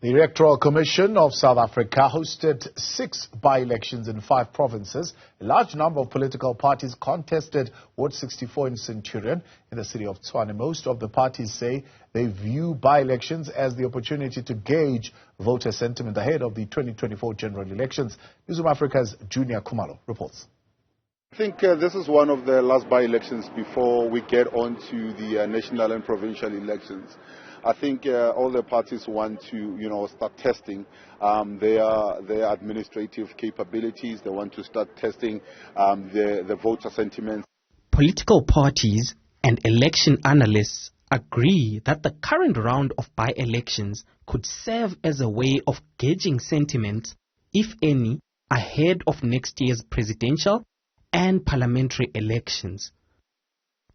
The Electoral Commission of South Africa hosted 6 by-elections in 5 provinces. A large number of political parties contested Ward 64 in Centurion in the city of Tshwane. Most of the parties say they view by-elections as the opportunity to gauge voter sentiment ahead of the 2024 general elections. Newzroom Afrika's Juniour Khumalo reports. I think this is one of the last by-elections before we get on to the national and provincial elections. I think all the parties want to, start testing their administrative capabilities. They want to start testing the voter sentiments. Political parties and election analysts agree that the current round of by-elections could serve as a way of gauging sentiment, if any, ahead of next year's presidential and parliamentary elections.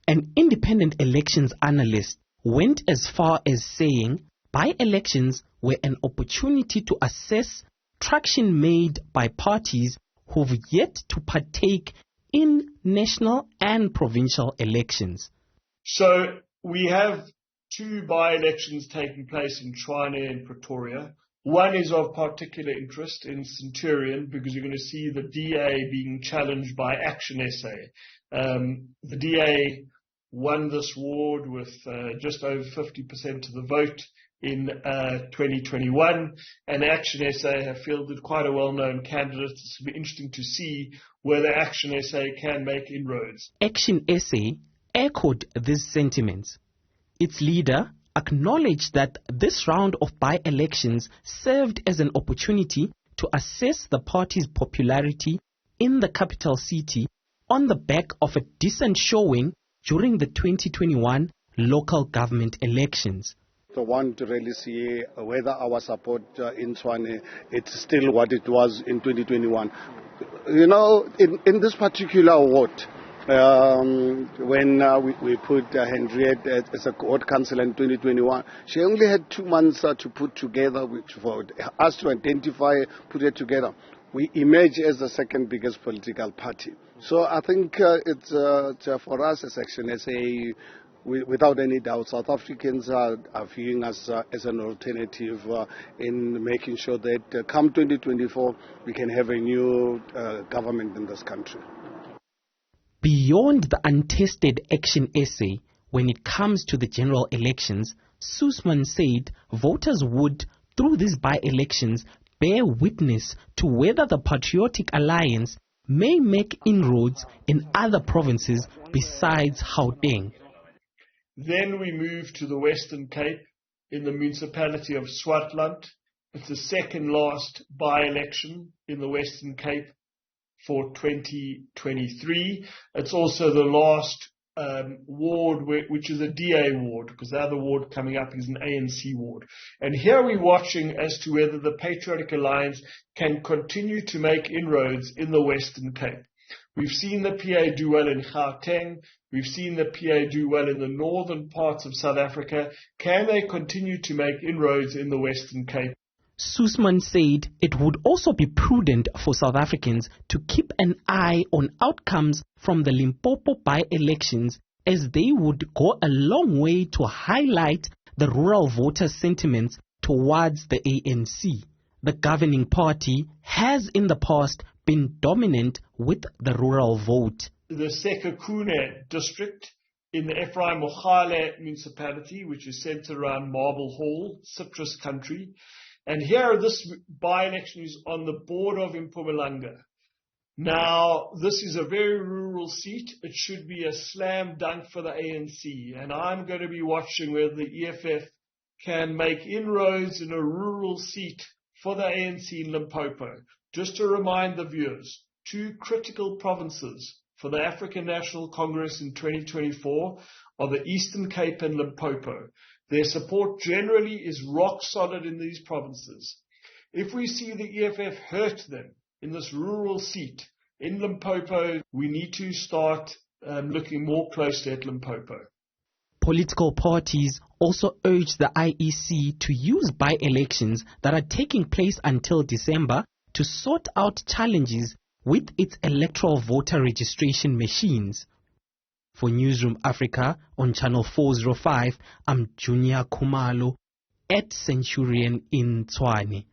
An independent elections analyst went as far as saying by-elections were an opportunity to assess traction made by parties who've yet to partake in national and provincial elections. So we have 2 by-elections taking place in Tshwane and Pretoria. One is of particular interest in Centurion because you're going to see the DA being challenged by Action SA. The DA won this ward with just over 50% of the vote in 2021, and Action SA have fielded quite a well-known candidate. It will be interesting to see whether Action SA can make inroads. Action SA echoed these sentiments. Its leader acknowledged that this round of by-elections served as an opportunity to assess the party's popularity in the capital city on the back of a decent showing during the 2021 local government elections. I want to really see whether our support in Tshwane it's still what it was in 2021. In this particular ward, when we put Henriette as a ward councillor in 2021, she only had 2 months to put together, which for us to identify, put it together. We emerge as the second biggest political party. So I think it's for us as Action SA, without any doubt, South Africans are viewing us as an alternative in making sure that come 2024 we can have a new government in this country. Beyond the untested Action SA, when it comes to the general elections, Sussman said voters would, through these by-elections, bear witness to whether the Patriotic Alliance may make inroads in other provinces besides Gauteng. Then we move to the Western Cape in the municipality of Swartland. It's the second last by-election in the Western Cape for 2023. It's also the last ward, which is a DA ward, because the other ward coming up is an ANC ward. And here we're watching as to whether the Patriotic Alliance can continue to make inroads in the Western Cape. We've seen the PA do well in Gauteng. We've seen the PA do well in the northern parts of South Africa. Can they continue to make inroads in the Western Cape? Sussman said it would also be prudent for South Africans to keep an eye on outcomes from the Limpopo by-elections, as they would go a long way to highlight the rural voter sentiments towards the ANC. The governing party has in the past been dominant with the rural vote. The Sekhukhune district in the Ephraim Mogale municipality, which is centered around Marble Hall, Citrus Country. And here, this by-election is on the border of Mpumalanga. Now, this is a very rural seat. It should be a slam dunk for the ANC. And I'm going to be watching whether the EFF can make inroads in a rural seat for the ANC in Limpopo. Just to remind the viewers, 2 critical provinces for the African National Congress in 2024 are the Eastern Cape and Limpopo. Their support generally is rock solid in these provinces. If we see the EFF hurt them in this rural seat in Limpopo, we need to start looking more closely at Limpopo. Political parties also urge the IEC to use by-elections that are taking place until December to sort out challenges with its electoral voter registration machines. For Newzroom Afrika on Channel 405, I'm Juniour Khumalo. at Centurion in Tshwane.